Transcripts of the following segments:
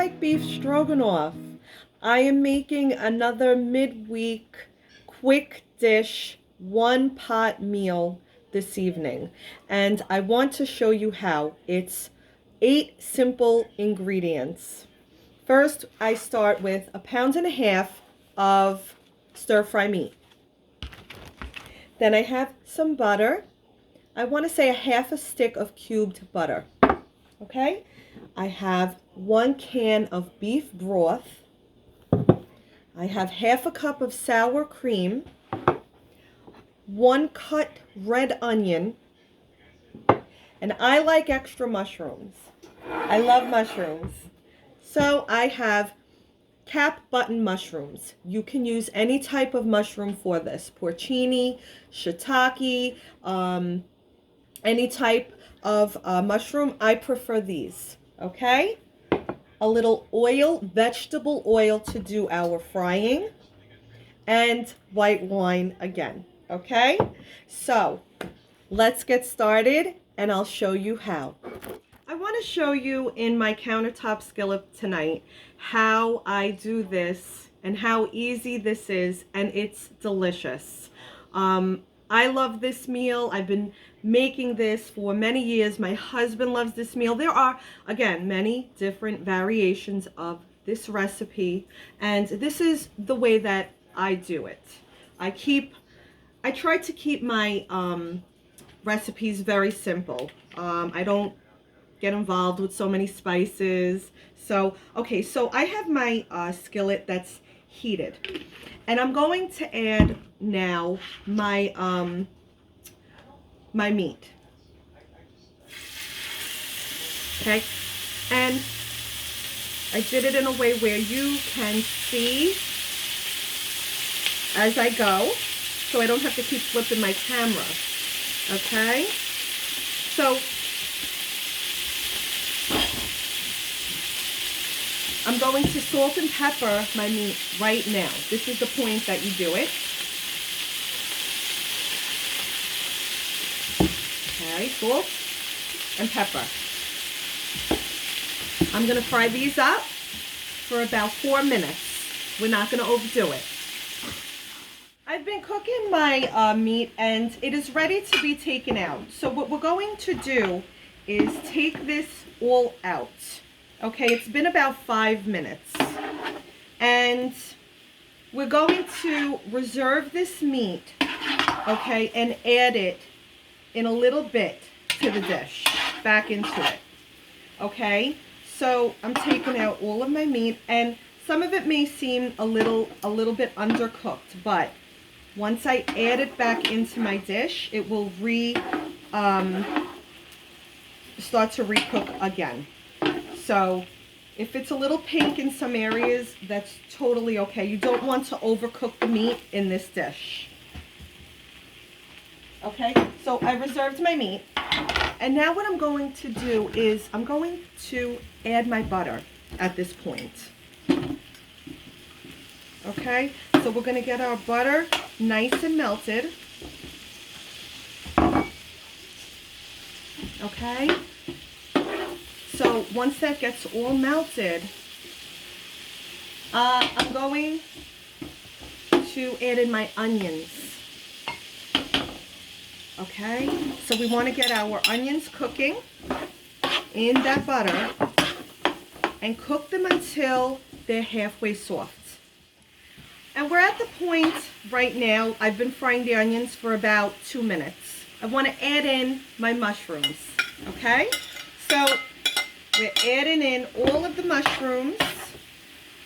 like beef stroganoff. I am making another midweek quick dish, one pot meal this evening. And I want to show you how. It's 8 simple ingredients. First, I start with 1.5 pounds of stir-fry meat. Then I have some butter. I want to say 1/2 stick of cubed butter. Okay? I have 1 can of beef broth. I have 1/2 cup of sour cream, 1 cut red onion, and I like extra mushrooms. I love mushrooms. So I have cap button mushrooms. You can use any type of mushroom for this. Porcini, shiitake, any type of mushroom. I prefer these. Okay? A little oil, vegetable oil to do our frying, and white wine again. Okay? So, let's get started and I'll show you how. I want to show you in my countertop skillet tonight how I do this and how easy this is, and it's delicious. I love this meal. I've been making this for many years. My husband loves this meal. There are, again, many different variations of this recipe, and this is the way that I do it. I try to keep my recipes very simple. I don't get involved with so many spices. So, okay, so I have my skillet that's heated. And I'm going to add now my my meat. Okay? And I did it in a way where you can see as I go, so I don't have to keep flipping my camera. Okay? So I'm going to salt and pepper my meat right now. This is the point that you do it. Okay, salt and pepper. I'm going to fry these up for about 4 minutes. We're not going to overdo it. I've been cooking my meat and it is ready to be taken out. So what we're going to do is take this all out. Okay, it's been about 5 minutes. And we're going to reserve this meat, okay, and add it in a little bit to the dish, back into it. Okay, so I'm taking out all of my meat, and some of it may seem a little bit undercooked, but once I add it back into my dish, it will start to recook again. So if it's a little pink in some areas, that's totally okay. You don't want to overcook the meat in this dish. Okay, so I reserved my meat. And now what I'm going to do is I'm going to add my butter at this point. Okay, so we're going to get our butter nice and melted. Okay. So once that gets all melted, I'm going to add in my onions. Okay, so we want to get our onions cooking in that butter and cook them until they're halfway soft. And we're at the point right now, I've been frying the onions for about 2 minutes. I want to add in my mushrooms. Okay, so we're adding in all of the mushrooms.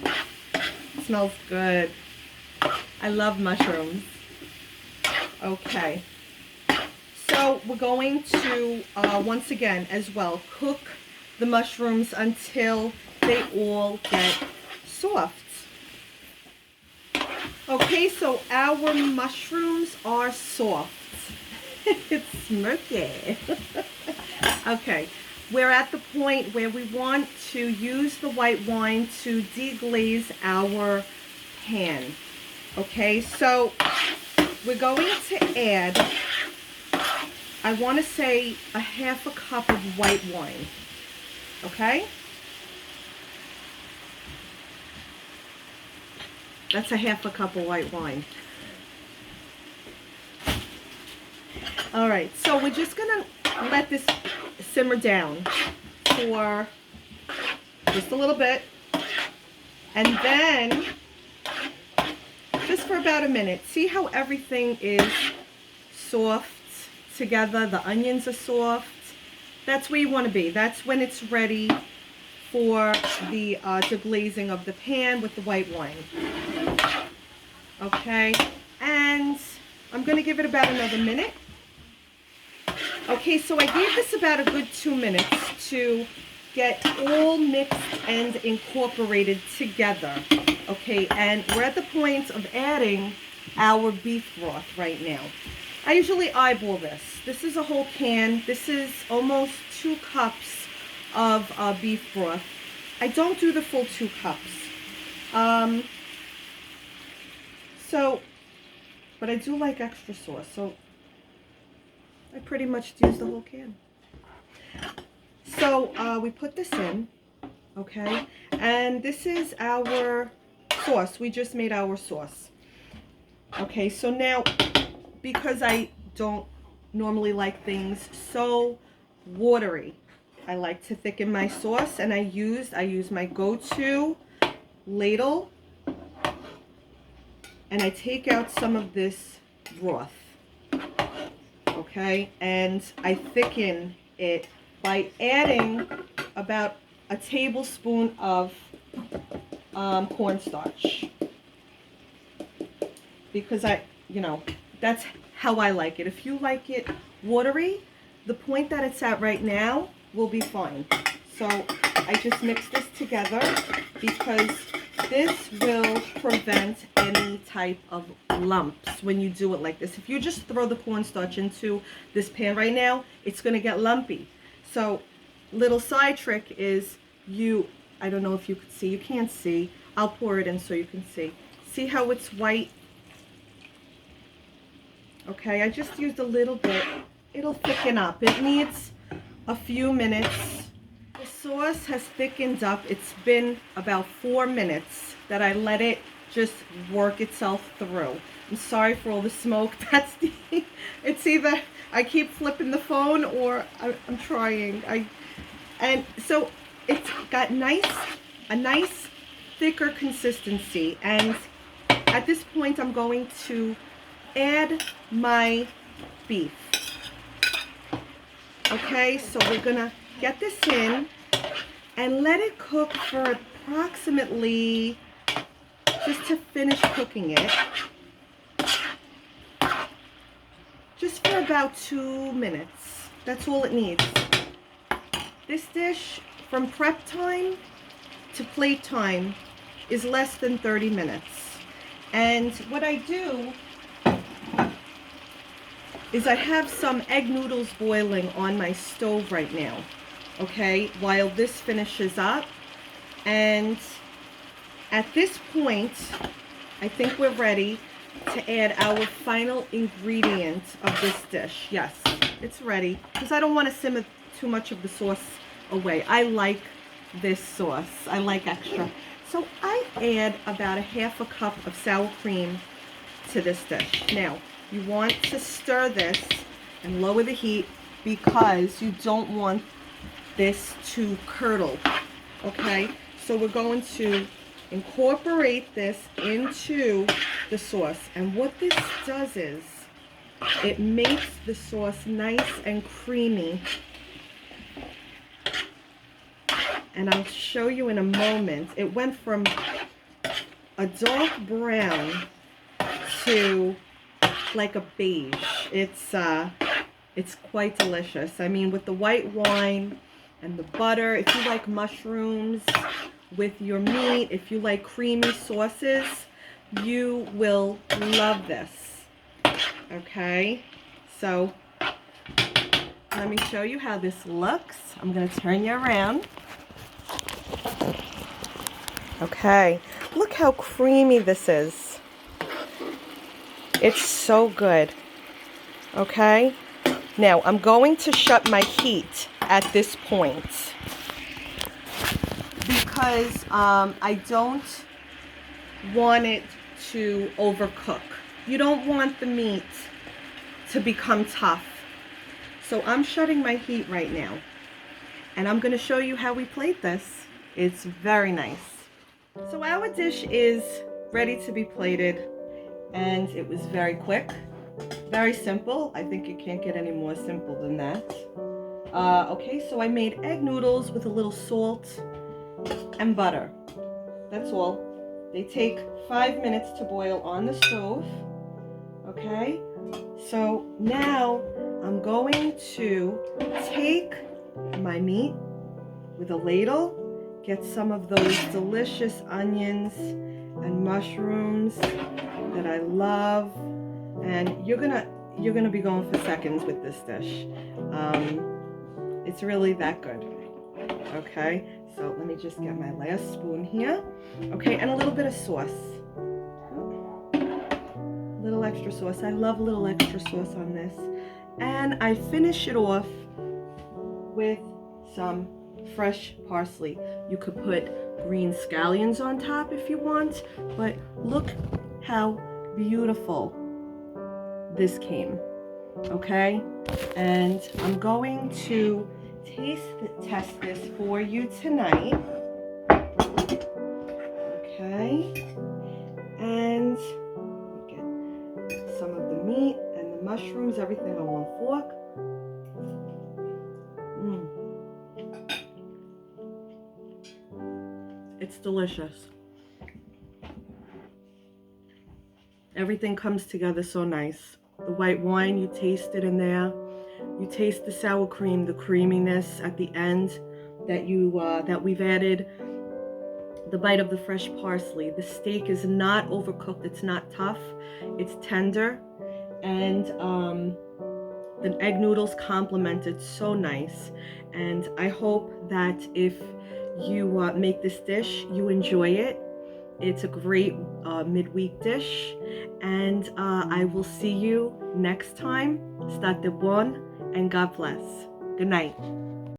It smells good. I love mushrooms. Okay. So we're going to, once again, as well, cook the mushrooms until they all get soft. Okay, so our mushrooms are soft. It's smoky. Okay. We're at the point where we want to use the white wine to deglaze our pan. Okay, so we're going to add, I want to say, 1/2 cup of white wine. Okay? That's a half a cup of white wine. All right, so we're just gonna let this simmer down for just a little bit, and then just for about a minute. See how everything is soft together? The onions are soft. That's where you want to be. That's when it's ready for the deglazing of the pan with the white wine. Okay, and I'm going to give it about another minute. Okay, so I gave this about a good 2 minutes to get all mixed and incorporated together. Okay, and we're at the point of adding our beef broth right now. I usually eyeball this. This is a whole can. This is almost 2 cups of beef broth. I don't do the full 2 cups. But I do like extra sauce, so I pretty much use the whole can. So we put this in, okay, and this is our sauce. We just made our sauce. Okay, so now, because I don't normally like things so watery, I like to thicken my sauce, and I use my go-to ladle, and I take out some of this broth, okay, and I thicken it by adding about a tablespoon of cornstarch, because that's how I like it. If you like it watery, the point that it's at right now will be fine. So I just mix this together because this will prevent any type of lumps when you do it like this. If you just throw the cornstarch into this pan right now, it's going to get lumpy. So little side trick is I don't know if you could see, you can't see, I'll pour it in so you can see. See how it's white? Okay, I just used a little bit. It'll thicken up. It needs a few minutes. The sauce has thickened up. It's been about 4 minutes that I let it just work itself through. I'm sorry for all the smoke. It's either I keep flipping the phone or I'm trying. And so it's got a nice thicker consistency. And at this point, I'm going to add my beef. Okay, so we're gonna get this in and let it cook for approximately, just to finish cooking it, just for about 2 minutes. That's all it needs. This dish, from prep time to plate time, is less than 30 minutes. And what I do is I have some egg noodles boiling on my stove right now, okay, while this finishes up. And at this point, I think we're ready to add our final ingredient of this dish. Yes, it's ready, because I don't want to simmer too much of the sauce away. I like this sauce. I like extra. So I add about a half a cup of sour cream to this dish. Now, you want to stir this and lower the heat because you don't want this to curdle, okay? So we're going to incorporate this into the sauce. And what this does is it makes the sauce nice and creamy. And I'll show you in a moment. It went from a dark brown to like a beige. It's quite delicious. I mean, with the white wine and the butter, if you like mushrooms with your meat, if you like creamy sauces, you will love this. Okay, so let me show you how this looks. I'm going to turn you around. Okay, look how creamy this is. It's so good. Okay, now I'm going to shut my heat at this point because I don't want it to overcook. You don't want the meat to become tough. So I'm shutting my heat right now. And I'm going to show you how we plate this. It's very nice. So our dish is ready to be plated, and it was very quick, very simple. I think you can't get any more simple than that. Okay, so I made egg noodles with a little salt and butter. That's all. They take 5 minutes to boil on the stove. Okay, so now I'm going to take my meat with a ladle, get some of those delicious onions and mushrooms that I love, and you're gonna be going for seconds with this dish. It's really that good. Okay, so let me just get my last spoon here. Okay, and a little bit of sauce. Little extra sauce. I love a little extra sauce on this. And I finish it off with some fresh parsley. You could put green scallions on top if you want, but look how beautiful this came. Okay, and I'm going to test this for you tonight. Okay, and get some of the meat and the mushrooms, everything on one fork. It's delicious. Everything comes together so nice. The white wine, you taste it in there. You taste the sour cream, the creaminess at the end that we've added. The bite of the fresh parsley. The steak is not overcooked. It's not tough. It's tender, and the egg noodles complement it so nice. And I hope that if you make this dish, you enjoy it. It's a great midweek dish, and I will see you next time. State bon, and God bless. Good night.